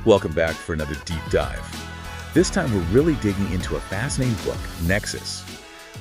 Welcome back for another deep dive. This time we're really digging into a fascinating book, Nexus,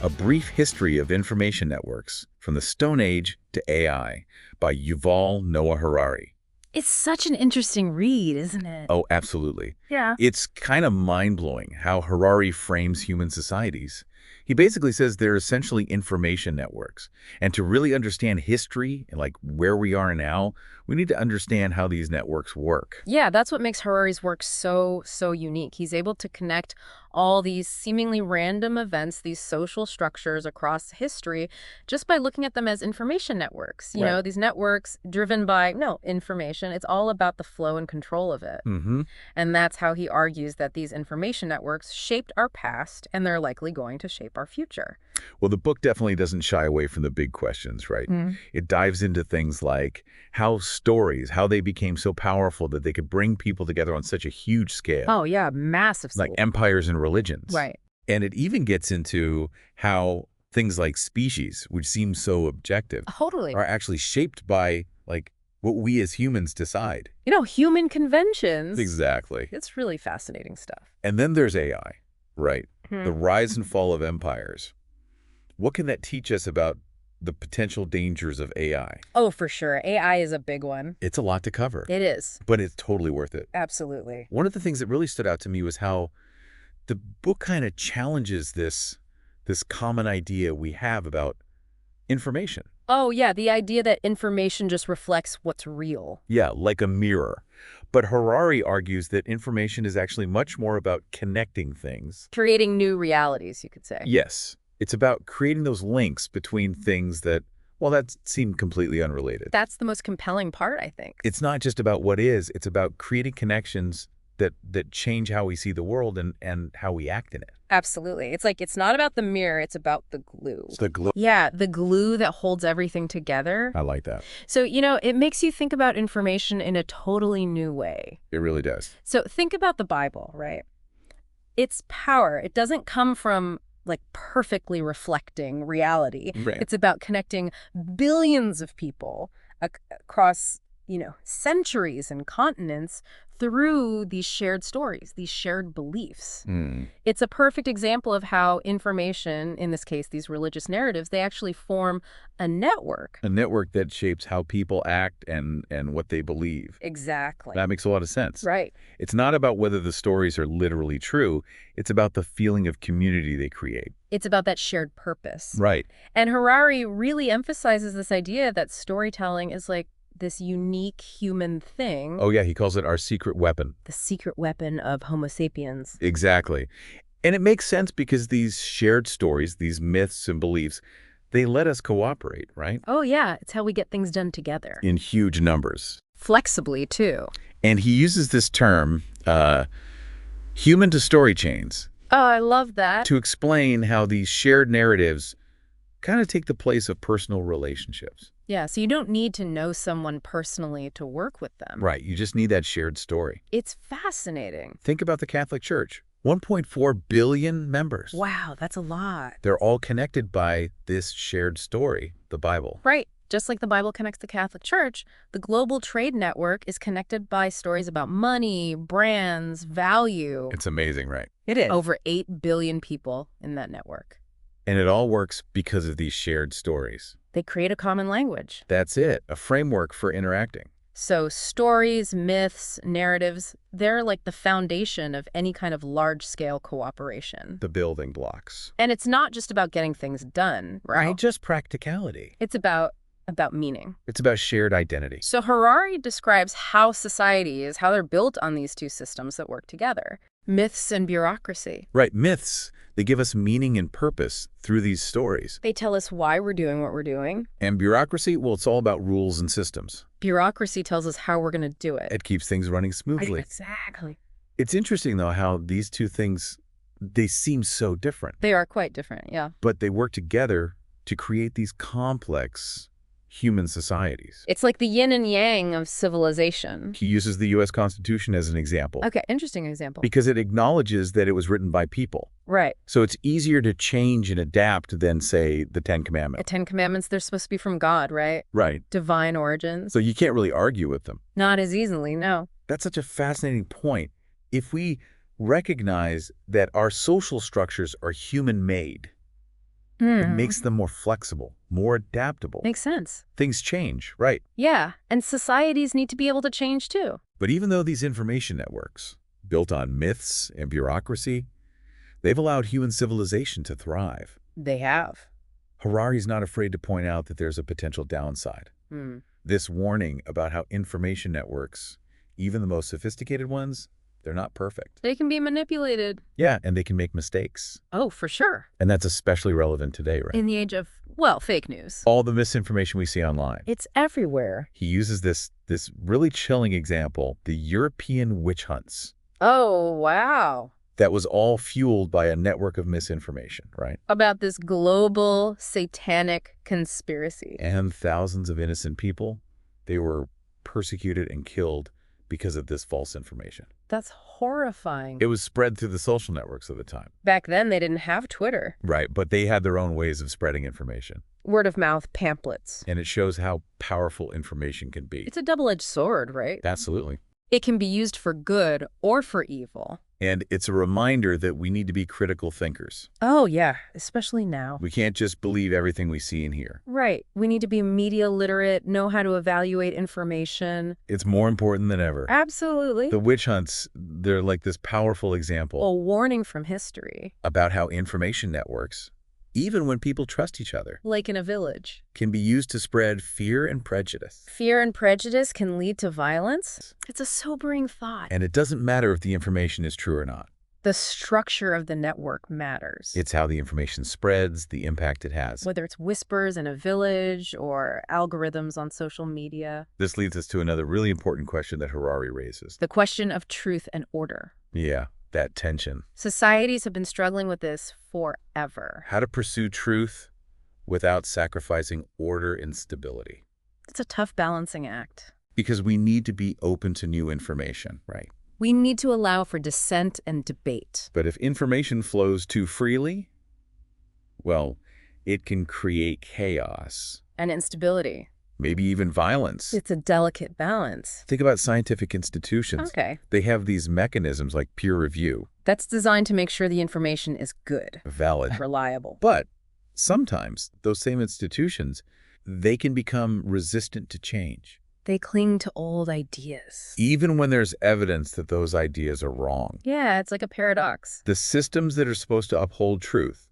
A Brief History of Information Networks from the Stone Age to AI by Yuval Noah Harari. It's such an interesting read, isn't it? Oh, absolutely. Yeah. It's kind of mind-blowing how Harari frames human societies. He basically says they're essentially information networks. And to really understand history and like where we are now, we need to understand how these networks work. Yeah, that's what makes Harari's work so unique. He's able to connect all these seemingly random events, these social structures across history, just by looking at them as information networks. You know, these networks driven by, information. It's all about the flow and control of it. And that's how he argues that these information networks shaped our past, and they're likely going to shape our future. Well, the book definitely doesn't shy away from the big questions, right? It dives into things like how stories, how they became so powerful that they could bring people together on such a huge scale. Oh, yeah, massive scale. Like empires and religions. Right. And it even gets into how things like species, which seem so objective, Totally. are actually shaped by like what we as humans decide. Human conventions. Exactly. It's really fascinating stuff. And then there's AI, right? The rise and fall of empires. What can that teach us about the potential dangers of AI? Oh, for sure. AI is a big one. It's a lot to cover. It is. But it's totally worth it. Absolutely. One of the things that really stood out to me was how the book kind of challenges this common idea we have about information. Oh, yeah, the idea that information just reflects what's real. Yeah, like a mirror. But Harari argues that information is actually much more about connecting things. Creating new realities, you could say. Yes. It's about creating those links between things that, well, that seem completely unrelated. That's the most compelling part, I think. It's not just about what is, it's about creating connections that change how we see the world and how we act in it. Absolutely. It's like, it's not about the mirror, it's about the glue. It's the glue. Yeah, the glue that holds everything together. I like that. So, it makes you think about information in a totally new way. It really does. So think about the Bible, right? Its power, it doesn't come from like perfectly reflecting reality. Right. It's about connecting billions of people across, centuries and continents through these shared stories, these shared beliefs. It's a perfect example of how information, in this case, these religious narratives, they actually form a network. A network that shapes how people act and what they believe. Exactly. That makes a lot of sense. Right. It's not about whether the stories are literally true. It's about the feeling of community they create. It's about that shared purpose. Right. And Harari really emphasizes this idea that storytelling is like this unique human thing. Oh, yeah, he calls it our secret weapon. The secret weapon of Homo sapiens. Exactly. And it makes sense because these shared stories, these myths and beliefs, they let us cooperate, right? Oh, yeah. It's how we get things done together. In huge numbers. Flexibly, too. And he uses this term, human-to-story chains. Oh, I love that. To explain how these shared narratives kind of take the place of personal relationships. Yeah, so you don't need to know someone personally to work with them. Right, you just need that shared story. It's fascinating. Think about the Catholic Church. 1.4 billion members. Wow, that's a lot. They're all connected by this shared story, the Bible. Right. Just like the Bible connects the Catholic Church, the global trade network is connected by stories about money, brands, value. It's amazing, right? It is. Over 8 billion people in that network. And it all works because of these shared stories. They create a common language. That's it, a framework for interacting. So stories, myths, narratives, they're like the foundation of any kind of large-scale cooperation. The building blocks. And it's not just about getting things done, right? Not just practicality. It's about meaning. It's about shared identity. So Harari describes how societies, how they're built on these two systems that work together. Myths and bureaucracy. Right, myths. They give us meaning and purpose through these stories. They tell us why we're doing what we're doing. And bureaucracy, well, it's all about rules and systems. Bureaucracy tells us how we're going to do it. It keeps things running smoothly. Exactly. It's interesting, though, how these two things, they seem so different. They are quite different, yeah. But they work together to create these complex human societies. It's like the yin and yang of civilization. He uses the U.S. Constitution as an example. Okay, interesting example. Because it acknowledges that it was written by people. Right. So it's easier to change and adapt than, say, the Ten Commandments. The Ten Commandments, they're supposed to be from God, right? Right. Divine origins. So you can't really argue with them. Not as easily, no. That's such a fascinating point. If we recognize that our social structures are human-made, it Hmm. makes them more flexible, more adaptable. Makes sense. Things change, right? Yeah, and societies need to be able to change too. But even though these information networks, built on myths and bureaucracy, they've allowed human civilization to thrive. They have. Harari's not afraid to point out that there's a potential downside. Hmm. This warning about how information networks, even the most sophisticated ones, they're not perfect. They can be manipulated. Yeah, and they can make mistakes. Oh, for sure. And that's especially relevant today, right? In the age of, well, fake news. All the misinformation we see online. It's everywhere. He uses this really chilling example, the European witch hunts. Oh, wow. That was all fueled by a network of misinformation, right? About this global satanic conspiracy. And thousands of innocent people, they were persecuted and killed because of this false information. That's horrifying. It was spread through the social networks of the time. Back then, they didn't have Twitter. Right, but they had their own ways of spreading information. Word of mouth pamphlets. And it shows how powerful information can be. It's a double-edged sword, right? Absolutely. It can be used for good or for evil. And it's a reminder that we need to be critical thinkers. Oh, yeah, especially now. We can't just believe everything we see and hear. Right. We need to be media literate, know how to evaluate information. It's more important than ever. Absolutely. The witch hunts, they're like this powerful example A warning from history. about how information networks, even when people trust each other, Like in a village. can be used to spread fear and prejudice. Fear and prejudice can lead to violence? It's a sobering thought. And it doesn't matter if the information is true or not. The structure of the network matters. It's how the information spreads, the impact it has. Whether it's whispers in a village or algorithms on social media. This leads us to another really important question that Harari raises. The question of truth and order. Yeah, that tension. Societies have been struggling with this forever. How to pursue truth without sacrificing order and stability. It's a tough balancing act. Because we need to be open to new information, right? We need to allow for dissent and debate. But if information flows too freely, well, it can create chaos, And instability. maybe even violence. It's a delicate balance. Think about scientific institutions. Okay. They have these mechanisms like peer review, That's designed to make sure the information is good, valid. reliable. But sometimes those same institutions, they can become resistant to change, They cling to old ideas. even when there's evidence that those ideas are wrong. Yeah, it's like a paradox. The systems that are supposed to uphold truth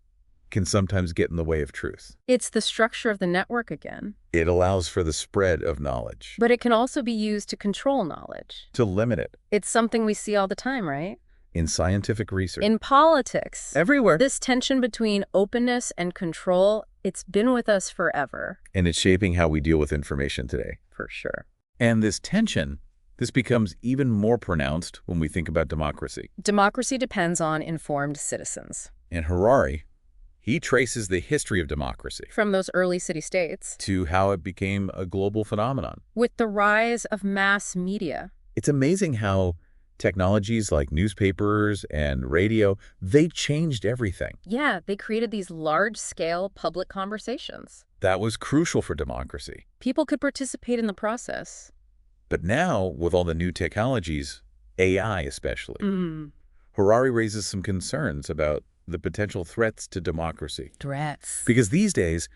can sometimes get in the way of truth. It's the structure of the network again. It allows for the spread of knowledge, But it can also be used to control knowledge. to limit it It's something we see all the time, right? in scientific research. In politics. Everywhere. This tension between openness and control, it's been with us forever. And it's shaping how we deal with information today. For sure. And this tension, this becomes even more pronounced when we think about democracy. Democracy depends on informed citizens. And Harari, he traces the history of democracy From those early city-states. to how it became a global phenomenon. With the rise of mass media. It's amazing how technologies like newspapers and radio, they changed everything. Yeah, they created these large-scale public conversations. That was crucial for democracy. People could participate in the process. But now, with all the new technologies, AI especially, Harari raises some concerns about the potential threats to democracy. Threats. Because these days,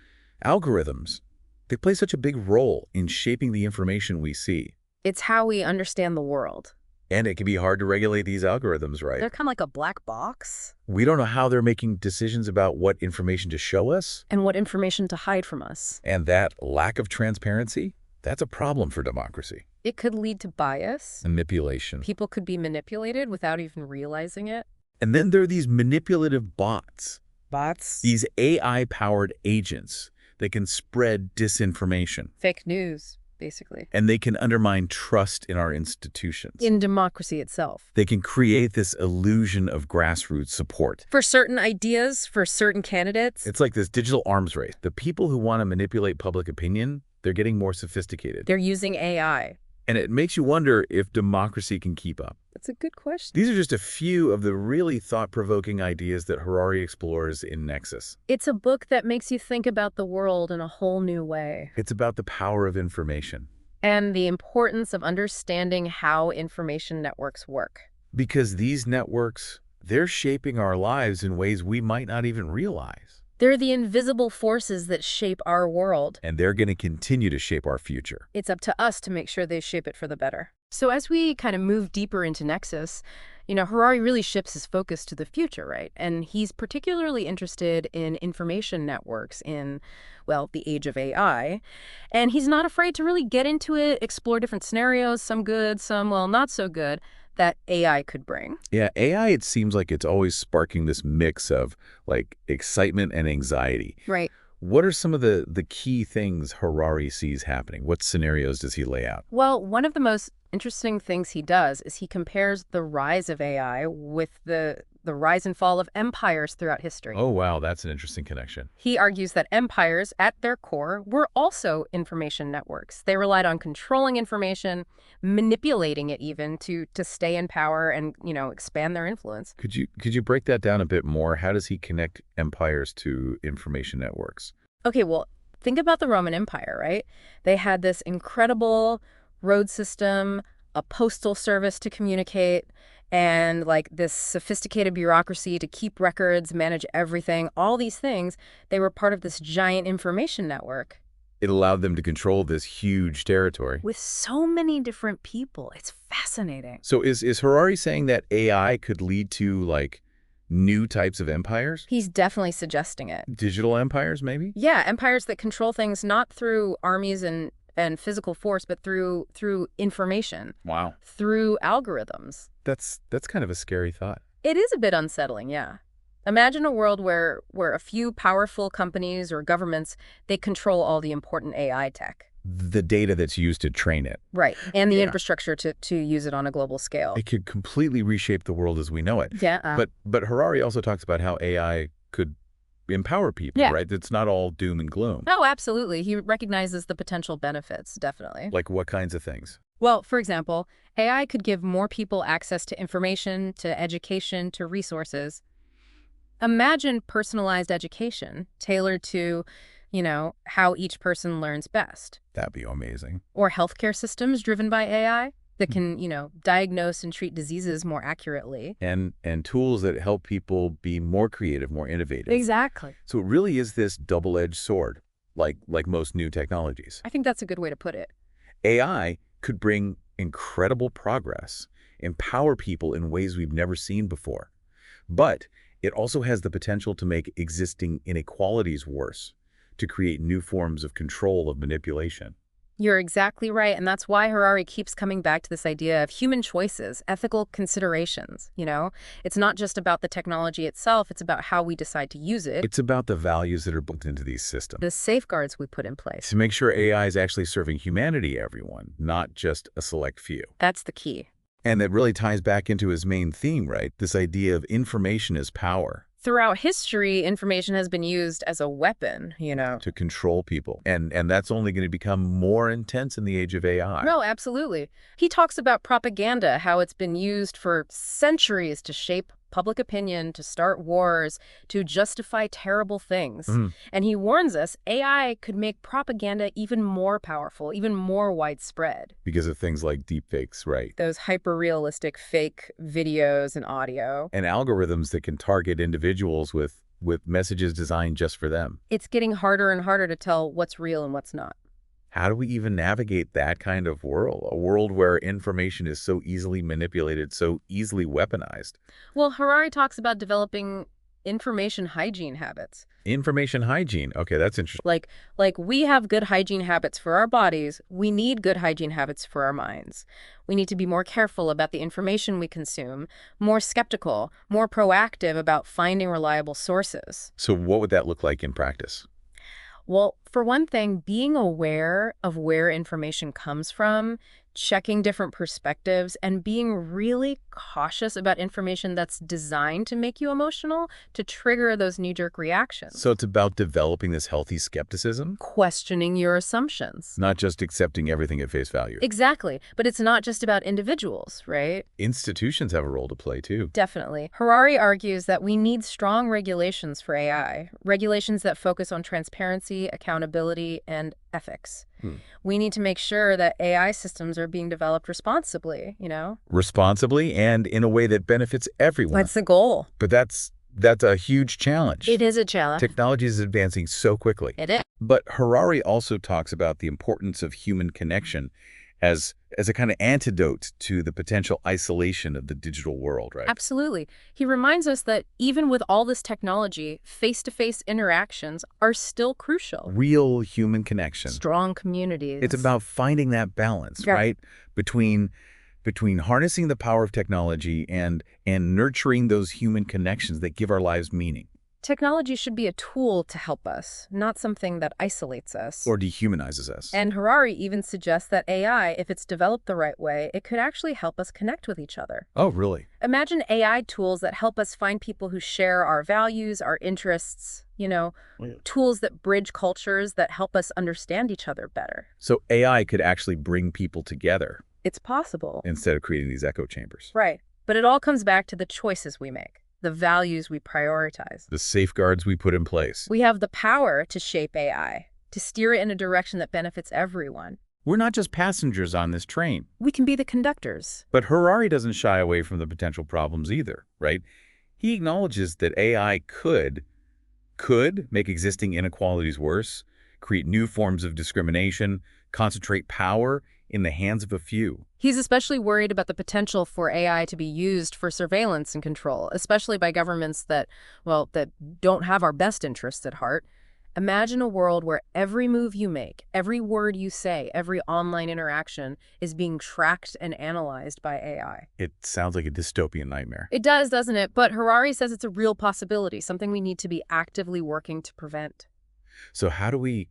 algorithms, they play such a big role in shaping the information we see. It's how we understand the world. And it can be hard to regulate these algorithms, right? They're kind of like a black box. We don't know how they're making decisions about what information to show us. And what information to hide from us. And that lack of transparency, that's a problem for democracy. It could lead to bias. Manipulation. People could be manipulated without even realizing it. And then there are these manipulative bots, Bots. these AI-powered agents that can spread disinformation. Fake news, basically. And they can undermine trust in our institutions. In democracy itself. They can create this illusion of grassroots support. For certain ideas, for certain candidates. It's like this digital arms race. The people who want to manipulate public opinion, they're getting more sophisticated. They're using AI. And it makes you wonder if democracy can keep up. That's a good question. These are just a few of the really thought-provoking ideas that Harari explores in Nexus. It's a book that makes you think about the world in a whole new way. It's about the power of information. And the importance of understanding how information networks work. Because these networks, they're shaping our lives in ways we might not even realize. They're the invisible forces that shape our world. And they're going to continue to shape our future. It's up to us to make sure they shape it for the better. So as we kind of move deeper into Nexus, Harari really shifts his focus to the future, right? And he's particularly interested in information networks in, well, the age of AI. And he's not afraid to really get into it, explore different scenarios, some good, some, well, not so good, that AI could bring. Yeah, AI, it seems like it's always sparking this mix of like excitement and anxiety. Right. What are some of the key things Harari sees happening? What scenarios does he lay out? Well, one of the most interesting things he does is he compares the rise of AI with the rise and fall of empires throughout history. Oh, wow, that's an interesting connection. He argues that empires, at their core, were also information networks. They relied on controlling information, manipulating it even to stay in power and, expand their influence. Could you break that down a bit more? How does he connect empires to information networks? Okay, well, think about the Roman Empire, right? They had this incredible road system, a postal service to communicate, and like this sophisticated bureaucracy to keep records, manage everything, all these things. They were part of this giant information network. It allowed them to control this huge territory. With so many different people. It's fascinating. So is Harari saying that AI could lead to like new types of empires? He's definitely suggesting it. Digital empires, maybe? Yeah, empires that control things not through armies and physical force, but through information. Wow. Through algorithms. That's kind of a scary thought. It is a bit unsettling, yeah. Imagine a world where a few powerful companies or governments, they control all the important AI tech. The data that's used to train it. Right. And the Yeah. infrastructure to use it on a global scale. It could completely reshape the world as we know it. Yeah. But Harari also talks about how AI could empower people, Yeah. right? It's not all doom and gloom. Oh, absolutely. He recognizes the potential benefits, definitely. Like what kinds of things? Well, for example, AI could give more people access to information, to education, to resources. Imagine personalized education tailored to, how each person learns best. That'd be amazing. Or healthcare systems driven by AI that can, diagnose and treat diseases more accurately. And tools that help people be more creative, more innovative. Exactly. So it really is this double-edged sword, like most new technologies. I think that's a good way to put it. AI could bring incredible progress, empower people in ways we've never seen before. But it also has the potential to make existing inequalities worse, to create new forms of control, of manipulation. You're exactly right, and that's why Harari keeps coming back to this idea of human choices, ethical considerations, It's not just about the technology itself, it's about how we decide to use it. It's about the values that are built into these systems. The safeguards we put in place. To make sure AI is actually serving humanity, everyone, not just a select few. That's the key. And that really ties back into his main theme, right? This idea of information as power. Throughout history, information has been used as a weapon, To control people. And that's only going to become more intense in the age of AI. No, absolutely. He talks about propaganda, how it's been used for centuries to shape public opinion, to start wars, to justify terrible things. And he warns us AI could make propaganda even more powerful, even more widespread. Because of things like deepfakes, right? Those hyper-realistic fake videos and audio. And algorithms that can target individuals with messages designed just for them. It's getting harder and harder to tell what's real and what's not. How do we even navigate that kind of world? A world where information is so easily manipulated, so easily weaponized? Well, Harari talks about developing information hygiene habits. Information hygiene. Okay, that's interesting. Like we have good hygiene habits for our bodies, we need good hygiene habits for our minds. We need to be more careful about the information we consume, more skeptical, more proactive about finding reliable sources. So what would that look like in practice? Well, for one thing, being aware of where information comes from, checking different perspectives, and being really cautious about information that's designed to make you emotional, to trigger those knee-jerk reactions. So it's about developing this healthy skepticism? Questioning your assumptions. Not just accepting everything at face value. Exactly. But it's not just about individuals, right? Institutions have a role to play, too. Definitely. Harari argues that we need strong regulations for AI, regulations that focus on transparency, accountability, and ethics. Hmm. We need to make sure that AI systems are being developed responsibly, Responsibly and in a way that benefits everyone. What's the goal? But that's a huge challenge. It is a challenge. Technology is advancing so quickly. It is. But Harari also talks about the importance of human connection as a kind of antidote to the potential isolation of the digital world, right? Absolutely. He reminds us that even with all this technology, face-to-face interactions are still crucial. Real human connection. Strong communities. It's about finding that balance, Yeah. right? Between harnessing the power of technology and nurturing those human connections that give our lives meaning. Technology should be a tool to help us, not something that isolates us. Or dehumanizes us. And Harari even suggests that AI, if it's developed the right way, it could actually help us connect with each other. Oh, really? Imagine AI tools that help us find people who share our values, our interests, tools that bridge cultures that help us understand each other better. So AI could actually bring people together It's possible. instead of creating these echo chambers. Right. But it all comes back to the choices we make, the values we prioritize. The safeguards we put in place. We have the power to shape AI, to steer it in a direction that benefits everyone. We're not just passengers on this train. We can be the conductors. But Harari doesn't shy away from the potential problems either, right? He acknowledges that AI could make existing inequalities worse, create new forms of discrimination, concentrate power in the hands of a few. He's especially worried about the potential for AI to be used for surveillance and control, especially by governments that don't have our best interests at heart. Imagine a world where every move you make, every word you say, every online interaction is being tracked and analyzed by AI. It sounds like a dystopian nightmare. It does, doesn't it? But Harari says it's a real possibility, something we need to be actively working to prevent. So how do we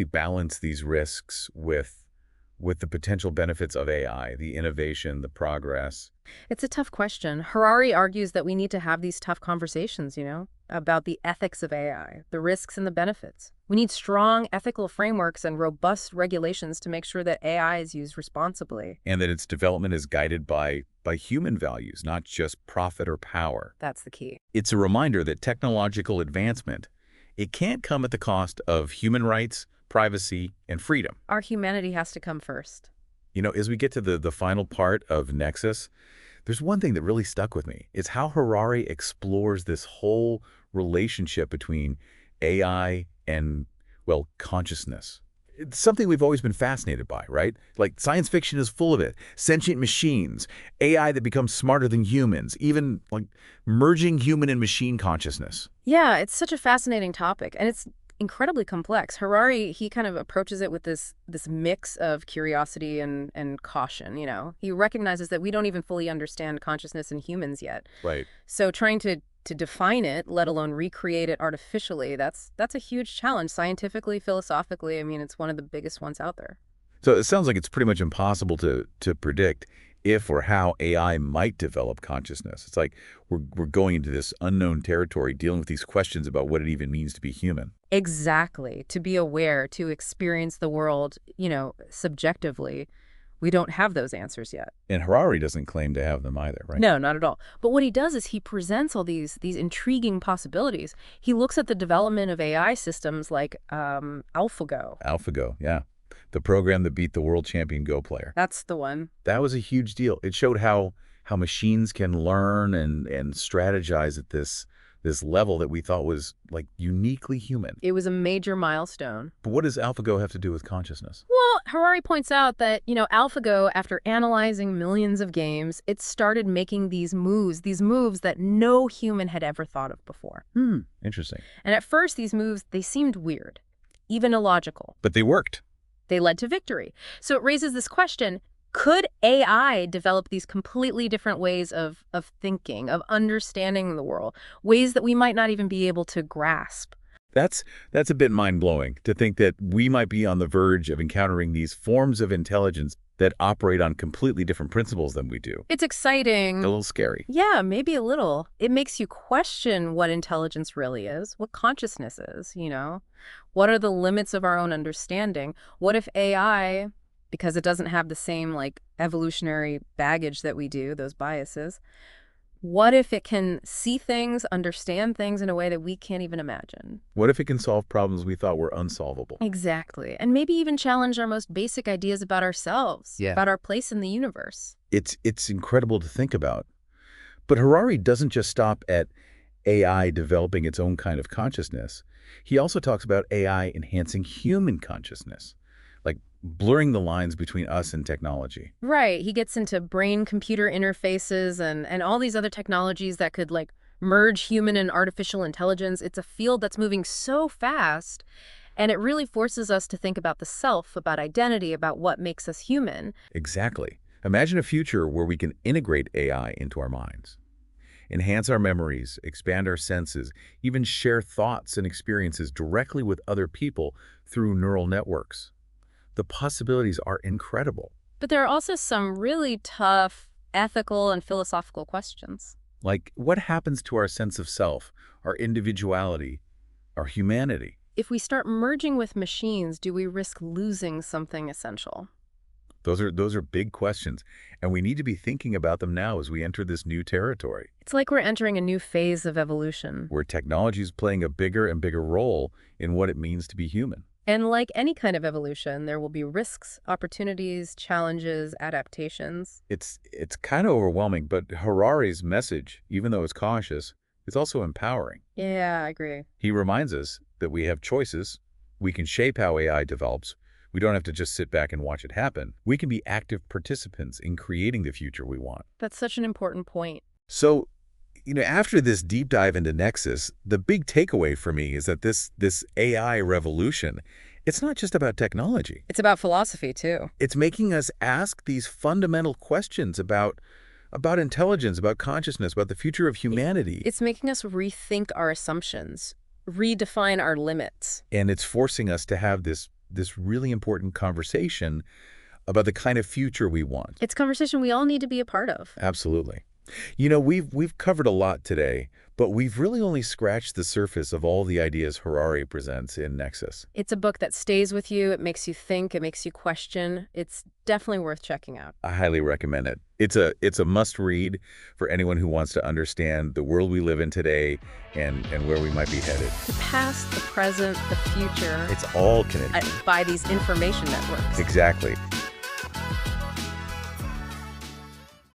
balance these risks with the potential benefits of AI, the innovation, the progress? It's a tough question. Harari argues that we need to have these tough conversations, about the ethics of AI, the risks and the benefits. We need strong ethical frameworks and robust regulations to make sure that AI is used responsibly. And that its development is guided by human values, not just profit or power. That's the key. It's a reminder that technological advancement, it can't come at the cost of human rights, privacy, and freedom. Our humanity has to come first. As we get to the final part of Nexus, there's one thing that really stuck with me. It's how Harari explores this whole relationship between AI and, consciousness. It's something we've always been fascinated by, right? Like, science fiction is full of it. Sentient machines, AI that becomes smarter than humans, even, merging human and machine consciousness. Yeah, it's such a fascinating topic, and it's incredibly complex. Harari, he kind of approaches it with this mix of curiosity and caution, He recognizes that we don't even fully understand consciousness in humans yet. Right. So trying to define it, let alone recreate it artificially, that's a huge challenge scientifically, philosophically. I mean, it's one of the biggest ones out there. So it sounds like it's pretty much impossible to predict if or how AI might develop consciousness. It's like we're going into this unknown territory, dealing with these questions about what it even means to be human. Exactly. To be aware, to experience the world, subjectively. We don't have those answers yet. And Harari doesn't claim to have them either, right? No, not at all. But what he does is he presents all these intriguing possibilities. He looks at the development of AI systems like AlphaGo. AlphaGo, yeah. The program that beat the world champion Go player. That's the one. That was a huge deal. It showed how machines can learn and strategize at this level that we thought was uniquely human. It was a major milestone. But what does AlphaGo have to do with consciousness? Well, Harari points out that, AlphaGo, after analyzing millions of games, it started making these moves that no human had ever thought of before. Interesting. And at first, these moves, they seemed weird, even illogical. But they worked. They led to victory. So it raises this question, could AI develop these completely different ways of thinking, of understanding the world, ways that we might not even be able to grasp? That's a bit mind-blowing to think that we might be on the verge of encountering these forms of intelligence that operate on completely different principles than we do. It's exciting. A little scary. Yeah, maybe a little. It makes you question what intelligence really is, what consciousness is, What are the limits of our own understanding? What if AI, because it doesn't have the same evolutionary baggage that we do, those biases, What if it can see things, understand things in a way that we can't even imagine? What if it can solve problems we thought were unsolvable? Exactly. And maybe even challenge our most basic ideas about ourselves, Yeah. about our place in the universe. It's incredible to think about. But Harari doesn't just stop at AI developing its own kind of consciousness. He also talks about AI enhancing human consciousness, like blurring the lines between us and technology. Right. He gets into brain-computer interfaces and all these other technologies that could, like, merge human and artificial intelligence. It's a field that's moving so fast, and it really forces us to think about the self, about identity, about what makes us human. Exactly. Imagine a future where we can integrate AI into our minds, enhance our memories, expand our senses, even share thoughts and experiences directly with other people through neural networks. The possibilities are incredible. But there are also some really tough ethical and philosophical questions. Like, what happens to our sense of self, our individuality, our humanity? If we start merging with machines, do we risk losing something essential? Those are big questions, and we need to be thinking about them now as we enter this new territory, It's like we're entering a new phase of evolution. where technology is playing a bigger and bigger role in what it means to be human. And like any kind of evolution, there will be risks, opportunities, challenges, adaptations. It's kind of overwhelming, but Harari's message, even though it's cautious, is also empowering. Yeah, I agree. He reminds us that we have choices. We can shape how AI develops. We don't have to just sit back and watch it happen. We can be active participants in creating the future we want. That's such an important point. So, after this deep dive into Nexus, the big takeaway for me is that this AI revolution, it's not just about technology. It's about philosophy, too. It's making us ask these fundamental questions about intelligence, about consciousness, about the future of humanity. It's making us rethink our assumptions, redefine our limits. And it's forcing us to have this really important conversation about the kind of future we want. It's a conversation we all need to be a part of. Absolutely. We've covered a lot today, but we've really only scratched the surface of all the ideas Harari presents in Nexus. It's a book that stays with you. It makes you think. It makes you question. It's definitely worth checking out. I highly recommend it. It's a must-read for anyone who wants to understand the world we live in today and where we might be headed. The past, the present, the future, It's all connected. by these information networks. Exactly.